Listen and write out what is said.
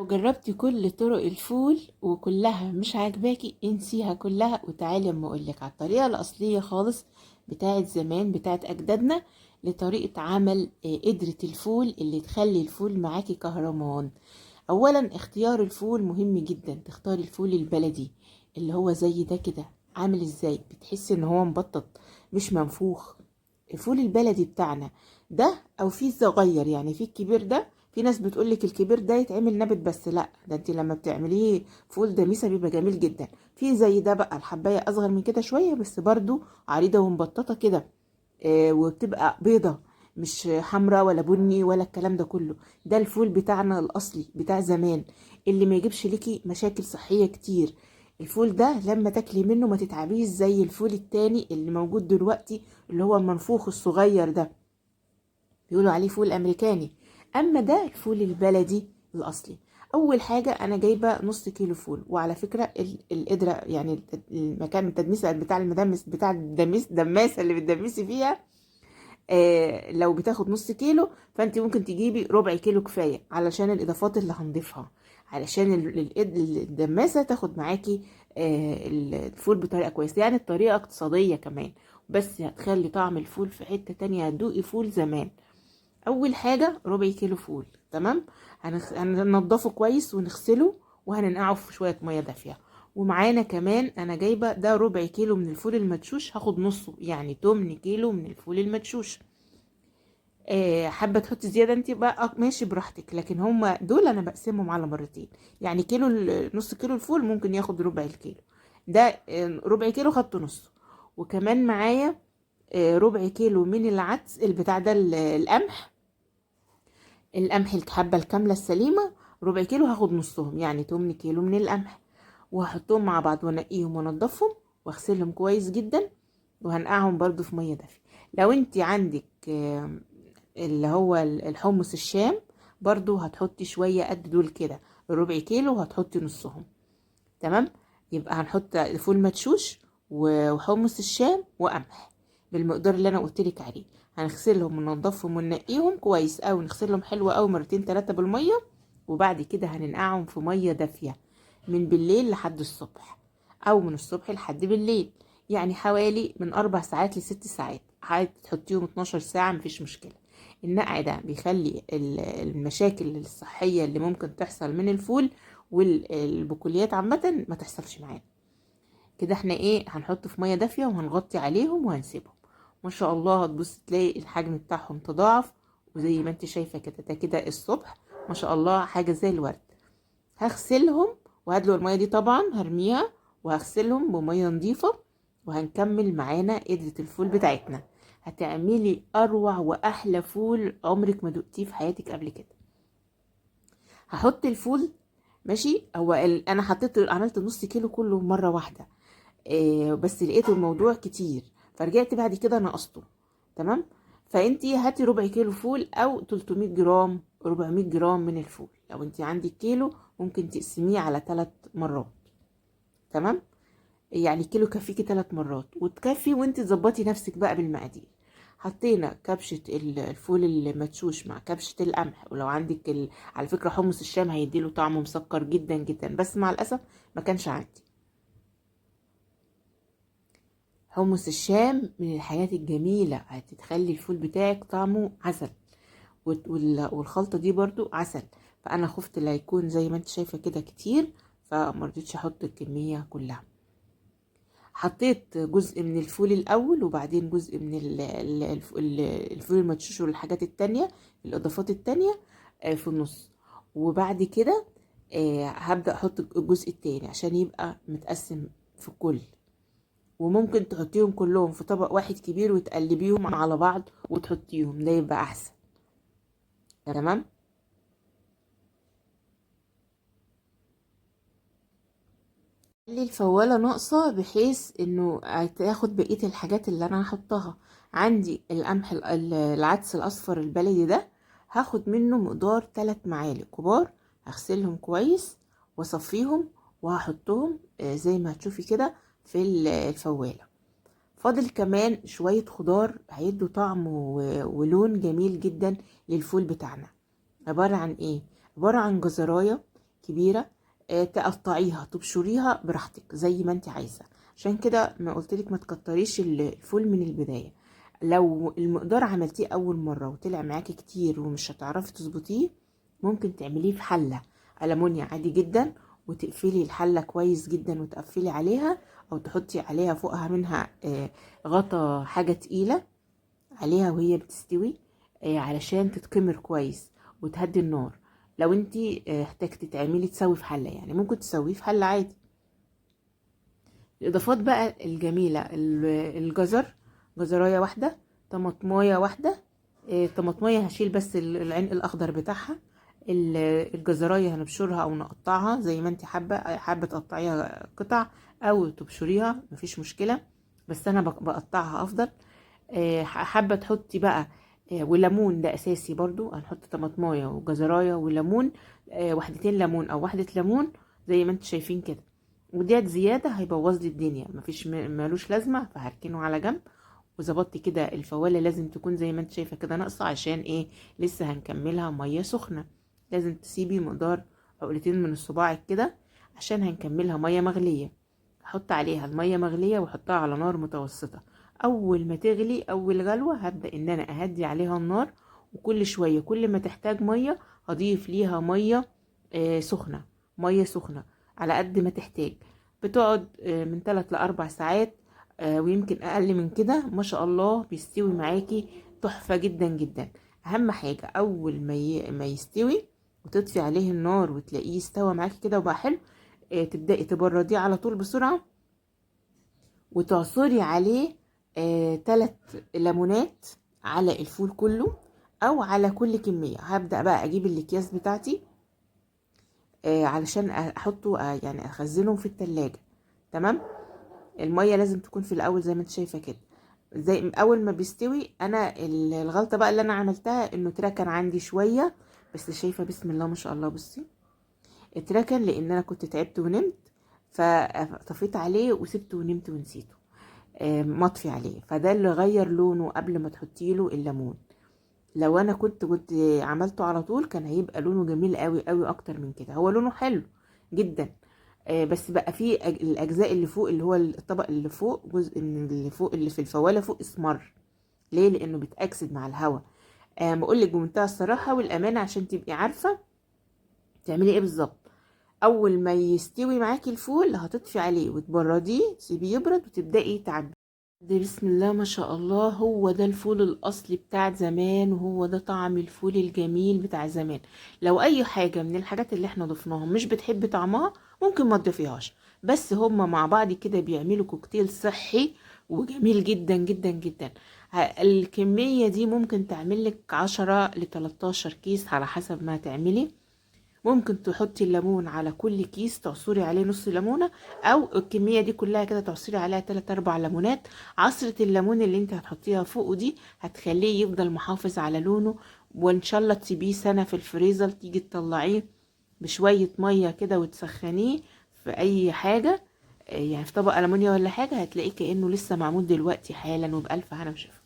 لو جربتي كل طرق الفول وكلها مش عاجباكي انسيها كلها وتعالي اما اقولك على الطريقة الأصلية خالص بتاعت زمان بتاعت أجدادنا لطريقة عمل قدرة الفول اللي تخلي الفول معاكي كهرمان. أولا اختيار الفول مهم جدا، تختاري الفول البلدي اللي هو زي ده كده. عامل ازاي؟ بتحسي ان هو مبطط مش منفوخ. الفول البلدي بتاعنا ده، او في الصغير يعني في الكبير ده. في ناس بتقولك الكبير ده يتعمل نابت، بس لا، ده انت لما بتعمليه فول دميسه بيبقى جميل جدا. في زي ده بقى الحبايه اصغر من كده شويه بس برضو عريضه ومبططه كده، وبتبقى بيضه مش حمراء ولا بني ولا الكلام ده كله. ده الفول بتاعنا الاصلي بتاع زمان اللي ما يجيبش ليكي مشاكل صحيه كتير. الفول ده لما تاكلي منه ما تتعبيش زي الفول التاني اللي موجود دلوقتي اللي هو المنفوخ الصغير ده، بيقولوا عليه فول امريكاني. اما ده الفول البلدي الاصلي. اول حاجه انا جايبه نص كيلو فول، وعلى فكره القدره يعني المكان التدميس بتاع المدمس بتاع الدماسه اللي بتدمسي فيها، لو بتاخد نص كيلو فانت ممكن تجيبي ربع كيلو كفايه علشان الاضافات اللي هنضيفها، علشان الدماسه تاخد معاكي الفول بطريقه كويسه، يعني الطريقه اقتصاديه كمان، بس هتخلي طعم الفول في حته تانية، هتدوقي فول زمان. اول حاجه ربع كيلو فول، تمام. هننضفه كويس ونغسله وهننقعه في شويه ميه دافيه. ومعانا كمان انا جايبه ده ربع كيلو من الفول المدشوش، هاخد نصه يعني 8 كيلو من الفول المدشوش. حابه تحطي زياده انت بقى ماشي براحتك، لكن هما دول انا بقسمهم على مرتين. يعني كيلو نص كيلو الفول ممكن ياخد ربع الكيلو ده. ربع كيلو خدته نصه. وكمان معايا ربع كيلو من العدس البتاع ده القمح. القمح الحبة الكاملة السليمة ربع كيلو هاخد نصهم، يعني 8 كيلو من القمح. وهحطهم مع بعض وانقيهم وانضفهم واغسلهم كويس جدا، وهنقعهم برضو في مية دافية. لو انت عندك اللي هو الحمص الشام، برضو هتحطي شوية قد دول كده، ربع كيلو وهتحطي نصهم، تمام. يبقى هنحط فول مدشوش وحمص الشام وقمح بالمقدار اللي انا قلتلك عليه. هنغسلهم وننضفهم وننقيهم كويس اوي، نغسلهم حلو اوي مرتين تلاتة بالمية. وبعد كده هننقعهم في مية دافية من بالليل لحد الصبح، او من الصبح لحد بالليل، يعني حوالي من 4 ساعات ل6 ساعات. هتحطيهم 12 ساعة مفيش مشكلة. النقع ده بيخلي المشاكل الصحية اللي ممكن تحصل من الفول والبقوليات عامة ما تحصلش معانا. كده احنا ايه، هنحط في مية دافية وهنغطي عليهم وهنسيبهم. ما شاء الله هتبص تلاقي الحجم بتاعهم تضاعف، وزي ما انت شايفة كده ده كده الصبح ما شاء الله حاجة زي الورد. هغسلهم وهدلق المية دي طبعا هرميها، وهغسلهم بمية نظيفة. وهنكمل معانا قدرة الفول بتاعتنا. هتعملي اروع واحلى فول عمرك ما دقتيه في حياتك قبل كده. هحط الفول، ماشي. هو انا حطيت عملت نص كيلو كله مره واحده، بس لقيت الموضوع كتير فرجعت بعد كده نقصته، تمام. فانتي هاتي ربع كيلو فول او 300 جرام 400 جرام من الفول. لو انتي عندك كيلو ممكن تقسميه على 3 مرات، تمام. يعني كيلو كفيكي 3 مرات وتكفي، وانت تظبطي نفسك بقى بالمقادير. حطينا كبشة الفول المدشوش مع كبشة القمح، ولو عندك على فكرة حمص الشام هيديله طعم مسكر جدا جدا، بس مع الأسف ما كانش عندي. حمص الشام من الحاجات الجميلة، هتتخلي الفول بتاعك طعمه عسل، والخلطة دي برضو عسل. فأنا خفت لا يكون زي ما انت شايفة كده كتير، فمرضتش احط الكمية كلها. حطيت جزء من الفول الاول وبعدين جزء من الفول المدشوش والحاجات التانية الاضافات التانية في النص. وبعد كده هبدأ احط الجزء التاني عشان يبقى متقسم في الكل. وممكن تحطيهم كلهم في طبق واحد كبير وتقلبيهم على بعض وتحطيهم، ده يبقى احسن، تمام. خلي الفوالة ناقصة بحيث انه هتاخد بقية الحاجات اللي انا هحطها. عندي القمح العدس الاصفر البلدي ده، هاخد منه مقدار 3 معالق كبار. هغسلهم كويس واصفيهم وهحطهم زي ما هتشوفي كده في الفوالة. فاضل كمان شوية خضار هيدوا طعم ولون جميل جدا للفول بتاعنا. عبارة عن ايه؟ عبارة عن جزراية كبيرة، تقطعيها تبشريها براحتك زي ما انت عايزة. عشان كده ما قلتلك ما تكتريش الفول من البداية. لو المقدار عملتيه اول مرة وطلع معاكي كتير ومش هتعرفي تظبطيه، ممكن تعمليه في حلة ألمونيا عادي جدا، وتقفلي الحلة كويس جدا وتقفلي عليها، او تحطي عليها فوقها منها غطا حاجة تقيلة عليها وهي بتستوي، علشان تتكمر كويس وتهدي النار. لو انتي احتاجتي تعملي تسوي في حلة، يعني ممكن تسويه في حلة عادي. الاضافات بقى الجميلة، الجزر، جزراية واحدة، طماطماية واحدة. طماطماية هشيل بس العين الاخضر بتاعها. الجزراية هنبشرها او نقطعها زي ما انت حابة تقطعيها قطع او تبشريها، مفيش مشكلة، بس انا بقطعها افضل. حابة تحطي بقى وليمون، ده اساسي برضو، هنحط طماطمايه وجزرايه وليمون، وحدتين ليمون او واحدة ليمون زي ما انتوا شايفين كده. وديت زيادة هيبوظ لي الدنيا، مفيش مالوش لازمة، فهركنه على جنب. وظبطت كده الفوالة لازم تكون زي ما انت شايفة كده ناقصة، عشان ايه؟ لسه هنكملها مية سخنة. لازم تسيبي مقدار عقلتين من صباعك كده، عشان هنكملها مية مغلية. احط عليها المية مغلية واحطها على نار متوسطة. اول ما تغلي اول غلوة هبدأ ان انا اهدي عليها النار، وكل شوية كل ما تحتاج مية هضيف ليها مية سخنة، مية سخنة على قد ما تحتاج. بتقعد من 3 ل4 ساعات، ويمكن اقل من كده، ما شاء الله بيستوي معاكي تحفة جدا جدا. اهم حاجة اول ما يستوي وتطفي عليه النار وتلاقيه استوى معاكي كده وبقى حلو، تبدأي تبرديه على طول بسرعة، وتعصري عليه 3 ليمونات على الفول كله او على كل كمية. هبدأ بقى اجيب الاكياس بتاعتي علشان احطه يعني اخزنه في التلاجة. تمام. المية لازم تكون في الاول زي ما انت شايفة كده. زي اول ما بيستوي، انا الغلطة بقى اللي انا عملتها انه اتركن عندي شوية، بس شايفة بسم الله ما شاء الله، بصي اتركن لان انا كنت تعبت ونمت، فطفيت عليه وسبته ونمت ونسيته مطفي عليه، فده اللي غير لونه قبل ما تحطي له الليمون. لو انا كنت عملته على طول كان هيبقى لونه جميل قوي قوي اكتر من كده. هو لونه حلو جدا، بس بقى فيه الاجزاء اللي فوق، اللي هو الطبق اللي فوق، جزء من اللي فوق اللي في الفوالة فوق اسمر. ليه؟ لانه بيتاكسد مع الهواء. بقول لك بمنتهى الصراحه والامانه عشان تبقي عارفه تعملي ايه بالظبط. اول ما يستوي معاكي الفول هتطفي عليه وتبرديه، تسيبيه يبرد وتبداي تعبيه. ده بسم الله ما شاء الله، هو ده الفول الاصلي بتاع زمان، وهو ده طعم الفول الجميل بتاع زمان. لو اي حاجة من الحاجات اللي احنا ضفناها مش بتحب طعمها ممكن ما تضيفيهاش، بس هما مع بعض كده بيعملوا كوكتيل صحي وجميل جدا جدا جدا. الكمية دي ممكن تعملك 10 ل 13 كيس على حسب ما تعملي. ممكن تحطي الليمون على كل كيس، تعصري عليه نص ليمونة، او الكمية دي كلها كده تعصري عليها 3 4 ليمونات. عصرة الليمون اللي انت هتحطيها فوقه دي هتخليه يفضل محافظ على لونه، وان شاء الله تسيبيه سنة في الفريزر. تيجي تطلعيه بشوية مية كده وتسخنيه في اي حاجة، يعني في طبق ألمونيا ولا حاجة، هتلاقيه كأنه لسه معمول دلوقتي حالا، وبألف هنا وشفا.